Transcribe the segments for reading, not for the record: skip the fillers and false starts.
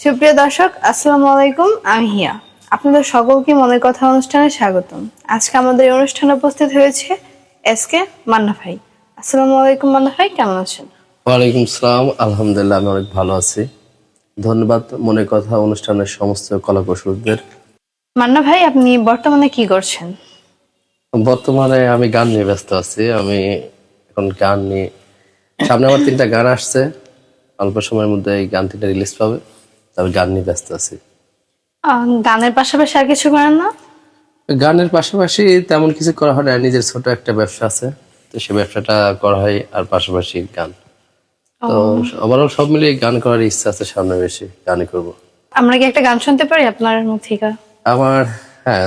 সুপ্রিয় দর্শক, আসসালামু আলাইকুম। আমি হিয়া, আপনাদের সকলকে মনের কথা অনুষ্ঠানে স্বাগতম। আজকে আমাদের এই অনুষ্ঠানে উপস্থিত হয়েছে এসকে মান্না ভাই। আসসালামু আলাইকুম মান্না ভাই, কেমন আছেন? ওয়ালাইকুম সালাম, আলহামদুলিল্লাহ আমি অনেক ভালো আছি। ধন্যবাদ মনের কথা অনুষ্ঠানের সমস্ত কলাকুশলীদের। মান্না ভাই, আপনি বর্তমানে কি করছেন? বর্তমানে আমি গান নিয়ে ব্যস্ত আছি। আমি এখন গান নিয়ে সামনে আমার 3টা গান আসছে, অল্প সময়ের মধ্যে এই গান 3টা রিলিজ পাবে। তবে গান নিয়ে ব্যস্ত আছি। গানের পাশাপাশি আর কিছু করেন না? গানের পাশাপাশি তেমন কিছু করা হয় না, নিজের ছোট একটা ব্যবসা আছে, তো সেই ব্যবসাটা করা হয় আর পাশাপাশি গান। তো ওভারঅল সব মিলিয়ে গান করার ইচ্ছা আছে, সামনে বেশি গানই করব। আমরা কি একটা গান শুনতে পারি আপনার মুখ থেকে? আমার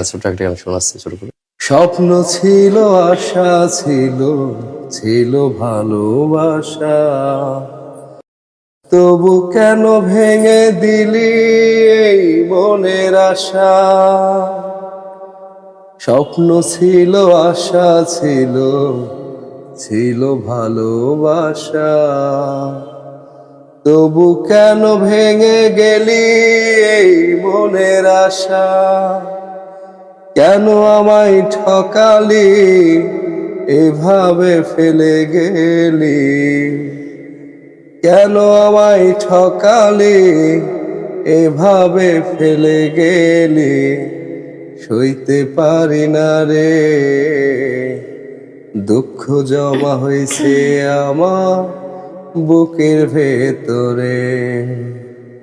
ছোট একটা গান শোনাচ্ছি ছোট করে। স্বপ্ন ছিল, আশা ছিল, ছিল ভালোবাসা, তবু কেন ভেঙে দিলি এই মনের আশা। স্বপ্ন ছিল, আশা ছিল, ছিল ভালোবাসা, তবু কেন ভেঙে গেলি এই মনের আশা। কেন আমায় ঠকালি, এভাবে ফেলে গেলি। কেন আমায় ঠকালি, এভাবে ফেলে গেলি। সইতে পারি না রে, দুঃখ জমা হয়েছে আমার বুকের ভেতরে।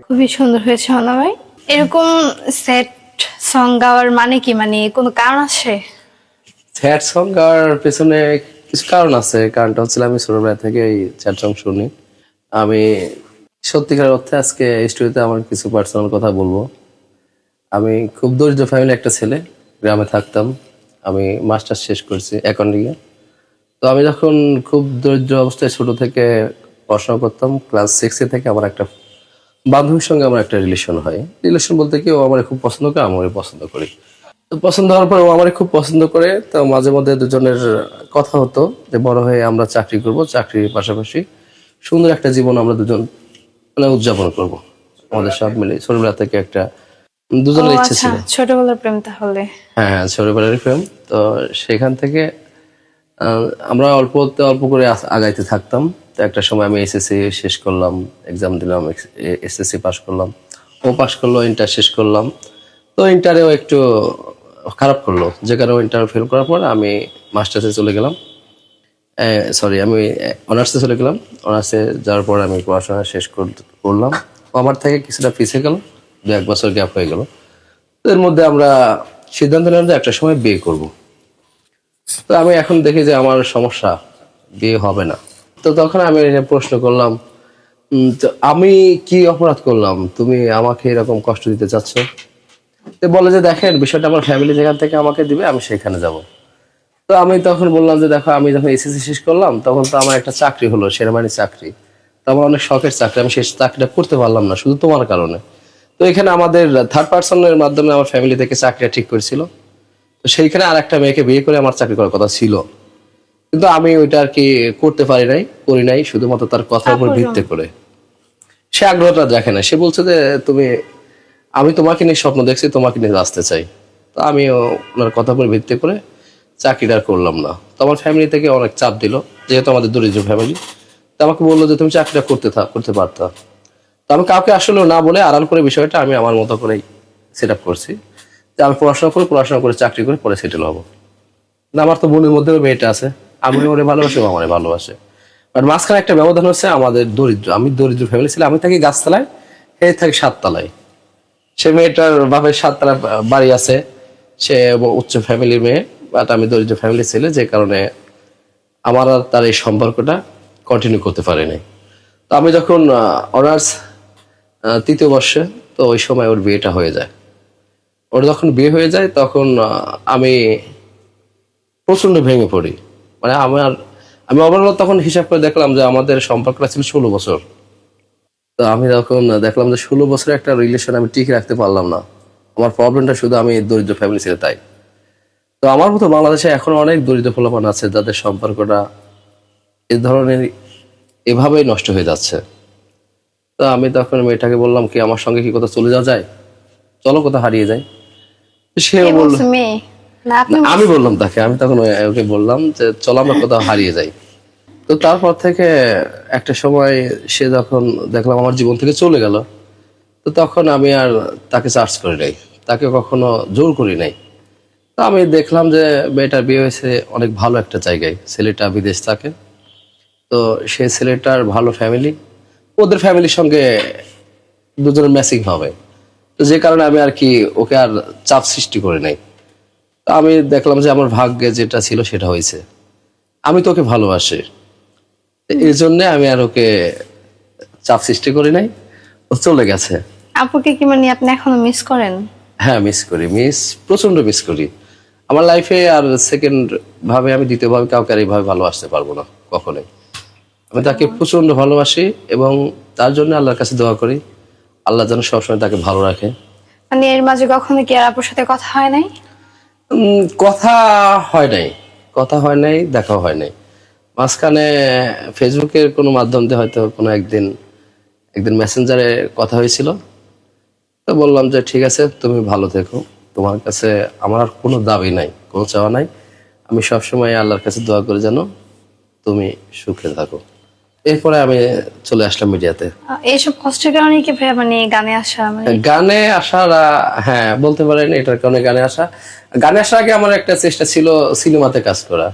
খুবই সুন্দর হয়েছে মান্না ভাই। এরকম সেট সং গাওয়ার মানে কি, মানে কোনো কারণ আছে? স্যাড সং গাওয়ার পেছনে কিছু কারণ আছে। কারণটা হচ্ছে আমি ছোটবেলা থেকে এই স্যাড সং শুনি। আমি সত্যিকার অর্থে আজকে এই স্টোরিতে আমার কিছু পার্সোনাল কথা বলবো। আমি খুব দরিদ্র ফ্যামিলি একটা ছেলে, গ্রামে থাকতাম। আমি মাস্টার্স শেষ করছি অ্যাকাউন্টিংয়ে। তো আমি যখন খুব দরিদ্র অবস্থায় ছোট থেকে পড়াশোনা করতাম, ক্লাস 6 থেকে আমার একটা বান্ধবীর সঙ্গে আমার একটা রিলেশন হয়। রিলেশন বলতে কি, ও আমার খুব পছন্দ করে, আমি ওকে পছন্দ করি। তো পছন্দ হওয়ার পর ও আমার খুব পছন্দ করে। তো মাঝে মধ্যে দুজনের কথা হতো যে বড় হয়ে আমরা চাকরি করব, চাকরির পাশাপাশি সুন্দর একটা জীবন আমরা দুজন উদযাপন করব। আমাদের সব মিলে ছোটবেলা থেকে একটা দুজনের ইচ্ছে আচ্ছা, ছিল। ছোটবেলার প্রেম তাহলে। হ্যাঁ, ছোটবেলার প্রেম। তো সেখান থেকে আমরা অল্পতে অল্প করে আগাইতে থাকতাম। তো একটা সময় আমি এসএসসি শেষ করলাম, এক্সাম দিলাম, এসএসসি পাশ করলাম, ও পাশ করলো, ইন্টার শেষ করলাম। তো ইন্টারেও একটু খারাপ করলো, যে কারণে ইন্টার ফেল করার পর আমি মাস্টার্সে চলে গেলাম। আমি অনার্সে চলে গেলাম। অনার্সে যাওয়ার পর আমি পড়াশোনা শেষ করলাম। আমার থেকে কিছুটা পিছিয়ে গেল, 1 বছর গ্যাপ হয়ে গেল। এর মধ্যে আমরা সিদ্ধান্ত নিলাম যে একটা সময় বিয়ে করব। তো আমি এখন দেখি যে আমার সমস্যা, বিয়ে হবে না। তো তখন আমি প্রশ্ন করলাম, তো আমি কি অপরাধ করলাম তুমি আমাকে এরকম কষ্ট দিতে চাচ্ছ? তো বলে যে দেখেন, বিষয়টা আমার ফ্যামিলি যেখান থেকে আমাকে দিবে আমি সেখানে যাব। তো আমি তখন বললাম যে দেখো, আমি যখন এসএসসি শেষ করলাম তখন তো আমার একটা চাকরি হলো, সেনাবাহিনী চাকরি। তো আমার অনেক শখের চাকরি, আমি সেই চাকরিটা করতে পারলাম না শুধু তোমার কারণে। তো এখানে আমাদের থার্ড পার্সনের মাধ্যমে আমার ফ্যামিলি থেকে চাকরিটা ঠিক করেছিল। তো সেইখানে আর একটা মেয়েকে বিয়ে করে আমার চাকরি করার কথা ছিল, কিন্তু আমি ওইটা আর কি করতে করি নাই, শুধুমাত্র তার কথার উপর ভিত্তি করে। সে আগ্রহটা দেখে না, সে বলছে যে আমি তোমাকে নিয়ে স্বপ্ন দেখছি, তোমাকে নিয়ে আসতে চাই। তো আমি ওনার কথার উপর ভিত্তি করে চাকরিটা করলাম না। তো আমার ফ্যামিলি থেকে অনেক চাপ দিল, যেহেতু আমাদের দরিদ্র ফ্যামিলি। তো আমাকে বললো যে তুমি চাকরিটা করতে পারতা। তো আমি কাউকে আসলে না বলে আড়াল করে বিষয়টা আমি আমার মতো করেই সেট আপ করছি যে আমি পড়াশোনা করে চাকরি করে পরে সেটেল হবো। না, আমার তো মনের মধ্যে মেয়েটা আছে, আমি ওরে ভালোবাসি, ও আমারে ভালোবাসে। বাট মাঝখানে একটা ব্যবধান হচ্ছে, আমি দরিদ্র ফ্যামিলি ছিলাম। আমি থাকি গাছতলায়, হে থাকি 7 তলায়। সে মেয়েটার বাপের 7 তলা বাড়ি আছে, সে উচ্চ ফ্যামিলির মেয়ে, বাট আমি দরিদ্র ফ্যামিলি ছেলে, যে কারণে আমার আর তার এই সম্পর্কটা কন্টিনিউ করতে পারিনি। তো আমি যখন অনার্স 3য় বর্ষে, তো ওই সময় ওর বিয়েটা হয়ে যায়। ওর যখন বিয়ে হয়ে যায় তখন আমি প্রচন্ড ভেঙে পড়ি। মানে আমি ওভারঅল তখন হিসাব করে দেখলাম যে আমাদের সম্পর্কটা ছিল 16 বছর। তো আমি তখন দেখলাম যে 16 বছরের একটা রিলেশন আমি টিকে রাখতে পারলাম না। আমার প্রবলেমটা শুধু আমি দরিদ্র ফ্যামিলি ছিল তাই। তো আমার মতো বাংলাদেশে এখন অনেক দরিদ্র পোলাপান আছে যাদের সম্পর্কটা এ ধরনের এভাবেই নষ্ট হয়ে যাচ্ছে। তো আমি তখন মেয়েটাকে বললাম কি আমার সঙ্গে কি কোথাও চলে যাওয়া যায়, চলো কোথাও হারিয়ে যায়। সেও কে বলল, বলছে, মেয়ে না আপনি? আমি বললাম তাকে, আমি তখন ওকে বললাম যে চলো আমরা কোথাও হারিয়ে যাই। তো তারপর থেকে একটা সময় সে যখন দেখলাম আমার জীবন থেকে চলে গেল, তো তখন আমি আর তাকে চার্জ করি নাই, তাকে কখনো জোর করি নাই। তো আমি দেখলাম যে মেয়েটার বিয়ে হয়েছে অনেক ভালো একটা জায়গায়, ছেলেটা বিদেশ থাকে। তো সেই ছেলেটার ভালো ফ্যামিলি, ওদের ফ্যামিলির সঙ্গে দুজনের ম্যাচিং হবে। তো যে কারণে আমি আর কি ওকে আর চাপ সৃষ্টি করি নাই। তো আমি দেখলাম যে আমার ভাগ্যে যেটা ছিল সেটা হয়েছে, আমি তোকে ভালোবাসি, এই জন্য আমি আর ওকে চাপ সৃষ্টি করি নাই, ও চলে গেছে। আপুকে কি মানে আপনি এখনো মিস করেন? হ্যাঁ মিস করি, প্রচন্ড মিস করি। আমার লাইফে আর সেকেন্ড ভাবে আমি দ্বিতীয়ভাবে কাউকে আর এইভাবে ভালোবাসতে পারবো না কখনোই। আমি তাকে প্রচন্ড ভালোবাসি এবং তার জন্য আল্লাহর কাছে দোয়া করি, আল্লাহ যেন সবসময় তাকে ভালো রাখে। মানে এর মাঝে কখনো কি আর আপুর সাথে কথা হয় নাই? কথা হয় নাই, কথা হয় নাই, দেখাও হয় নাই। মাঝখানে ফেসবুকের কোনো মাধ্যম দিয়ে হয়তো কোনো একদিন একদিন মেসেঞ্জারে কথা হয়েছিল। তো বললাম যে ঠিক আছে, তুমি ভালো থেকো, তোমার কাছে আমার আর কোনো দাবি নাই, কোনো চাওয়া নাই। আমি সবসময় আল্লাহর কাছে দোয়া করি যেন তুমি সুখে থাকো। এরপরে আমি চলে আসলাম মিডিয়াতে। এইসব কষ্টের কারণে কি ভাইয়া মানে গানে আসা মানে? গানে আসার হ্যাঁ বলতে পারেন এটার কারণে গানে আসা। গানে আসার আগে আমার একটা চেষ্টা ছিল সিনেমাতে কাজ করা।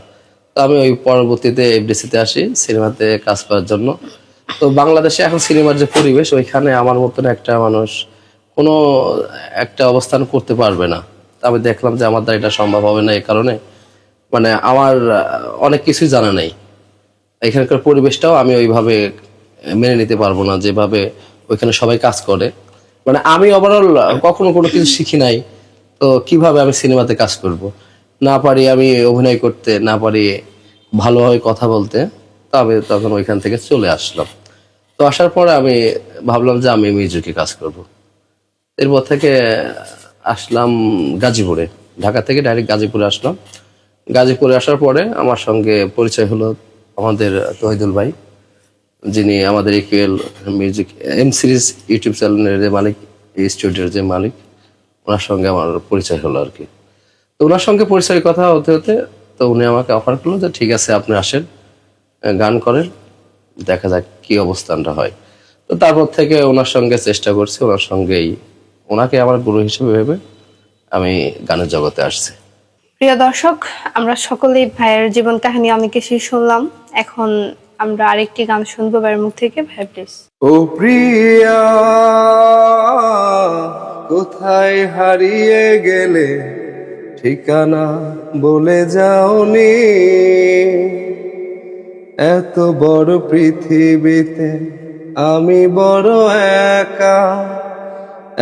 তো আমি ওই পরবর্তীতে এফডিসিতে আসি সিনেমাতে কাজ করার জন্য। তো বাংলাদেশে এখন সিনেমার যে পরিবেশ, ওইখানে আমার মতন একটা মানুষ কোনো একটা অবস্থান করতে পারবে না। তা আমি দেখলাম যে আমার দ্বারা এটা সম্ভব হবে না, এই কারণে মানে আমার অনেক কিছুই জানা নেই। এখানকার পরিবেশটাও আমি ওইভাবে মেনে নিতে পারবো না যেভাবে ওইখানে সবাই কাজ করে। মানে আমি ওভারঅল কখনো কোনো কিছু শিখি নাই, তো কিভাবে আমি সিনেমাতে কাজ করব? না পারি আমি অভিনয় করতে, না পারি ভালোভাবে কথা বলতে। তবে তখন ওইখান থেকে চলে আসলাম। তো আসার পরে আমি ভাবলাম যে আমি মিউজিকে কাজ করব। এরপর থেকে আসলাম গাজীপুরে, ঢাকা থেকে ডাইরেক্ট গাজীপুরে আসলাম। গাজীপুরে আসার পরে আমার সঙ্গে পরিচয় হলো আমাদের তহিদুল ভাই, যিনি আমাদের Equal Music M Series YouTube চ্যানেলের যে মালিক, এই স্টুডিওর যে মালিক, ওনার সঙ্গে আমার পরিচয় হলো আর কি। তো ওনার সঙ্গে পরিচয়ের কথা হতে হতে তো উনি আমাকে অফার করলো যে ঠিক আছে আপনি আসেন, গান করেন, দেখা যাক কি অবস্থানটা হয়। তো তারপর থেকে ওনার সঙ্গে চেষ্টা করছি, ওনার সঙ্গেই ওনাকে আমার গুরু হিসেবে ভেবে আমি গানের জগতে আসছি। প্রিয় দর্শক, আমরা সকলেই ভাইয়ের জীবন কাহিনী অনেক কিছু শুনলাম। এখন আমরা আরেকটি গান শুনবো ভাইয়ের মুখ থেকে। ভাই প্লিজ। ও প্রিয়া, কোথায় হারিয়ে গেলে, ঠিকানা বলে যাওনি। এত বড় পৃথিবীতে আমি বড় একা,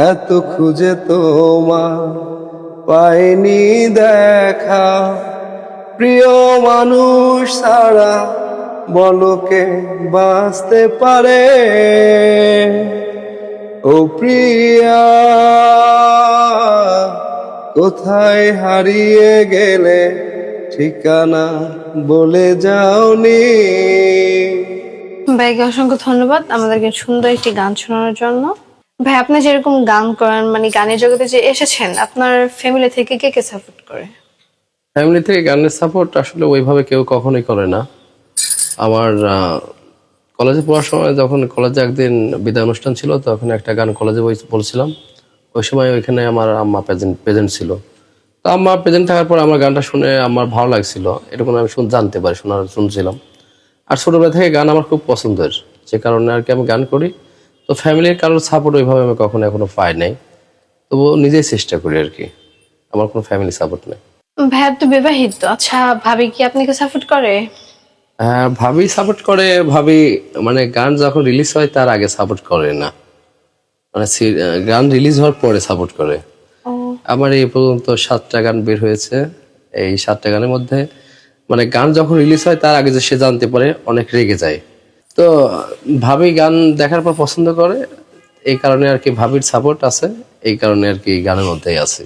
এত খুঁজে তোমার পাইনি দেখা। প্রিয় মানুষ ছাড়া বলো কে বাঁচতে পারে। ও প্রিয়া, কোথায় হারিয়ে গেলে, ঠিকানা বলে যাওনি। ভাইকে অসংখ্য ধন্যবাদ আমাদেরকে সুন্দর একটি গান শোনানোর জন্য। ভাই আপনি যেরকম গান করেন, মানে গানের জগতে যে এসেছেন, আপনার ফ্যামিলি থেকে কে কে সাপোর্ট করে? ফ্যামিলি থেকে গানের সাপোর্ট আসলে ওইভাবে কেউ কখনোই করে না। আমার কলেজে পড়ার সময় যখন কলেজে একদিন বিদায় অনুষ্ঠান ছিল, তখন একটা গান কলেজে বলছিলাম। ওই সময় ওইখানে আমার আম্মা প্রেজেন্ট ছিল। তো আম্মা প্রেজেন্ট থাকার পর আমার গানটা শুনে আমার ভালো লাগছিল, এরকম আমি জানতে পারি, শুনছিলাম। আর ছোটবেলা থেকে গান আমার খুব পছন্দের, যে কারণে আর কি আমি গান করি। তো ফ্যামিলির কারোর সাপোর্ট ওইভাবে আমি কখনো এখনো পাই নাই, তবুও নিজেই চেষ্টা করি আর কি। আমার কোনো ফ্যামিলি সাপোর্ট নেই। ভাই তো বিবাহিত, আচ্ছা ভাবি কি আপনাকে সাপোর্ট করে? হ্যাঁ ভাবি সাপোর্ট করে। ভাবি মানে গান যখন রিলিজ হয় তার আগে সাপোর্ট করে না, মানে গান রিলিজ হওয়ার পরে সাপোর্ট করে। ও, আমার এই পর্যন্ত 7টা গান বের হয়েছে। এই 7টা গানের মধ্যে মানে গান যখন রিলিজ হয় তার আগে যে সে জানতে পারে, অনেক রেগে যায়। তো ভাবি গান দেখার পর পছন্দ করে, এই কারণে আর কি ভাবির সাপোর্ট আছে, এই কারণে আর কি গানের মধ্যেই আছে।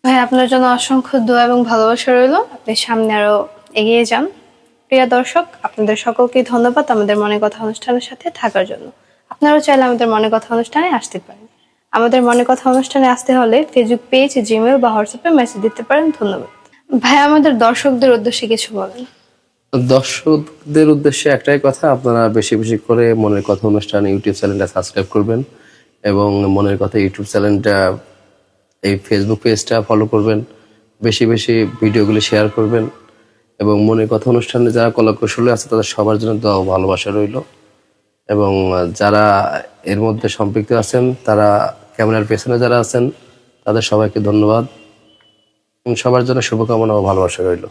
ভাই আপনার জন্য অসংখ্য দোয়া এবং ভালোবাসা রইল, আপনি সামনে আরো এগিয়ে যান। প্রিয় দর্শক, আপনাদের সকলকে ধন্যবাদ আমাদের মনের কথা অনুষ্ঠানের সাথে থাকার জন্য। আপনারাও চাইলে আমাদের মনে কথা অনুষ্ঠানে আসতে পারেন। আমাদের মনে কথা অনুষ্ঠানে আসতে হলে ফেসবুক পেজ, জিমেল বা হোয়াটসঅ্যাপে মেসেজ দিতে পারেন। ধন্যবাদ। ভাই, আমাদের দর্শকদের উদ্দেশ্যে কিছু বলেন। দর্শকদের উদ্দেশ্যে একটাই কথা, আপনারা বেশি বেশি করে মনের কথা অনুষ্ঠান ইউটিউব চ্যানেলটা সাবস্ক্রাইব করবেন এবং মনের কথা ইউটিউব চ্যানেলটা, এই ফেসবুক পেজটা ফলো করবেন, বেশি বেশি ভিডিওগুলি শেয়ার করবেন এবং মনের কথা অনুষ্ঠানে যারা কলাকুশলী আছে তাদের সবার জন্য দোয়া ও ভালোবাসা রইল। এবং যারা এর মধ্যে সম্পৃক্ত আছেন, তারা ক্যামেরার পেছনে যারা আছেন তাদের সবাইকে ধন্যবাদ এবং সবার জন্য শুভকামনা ও ভালোবাসা রইল।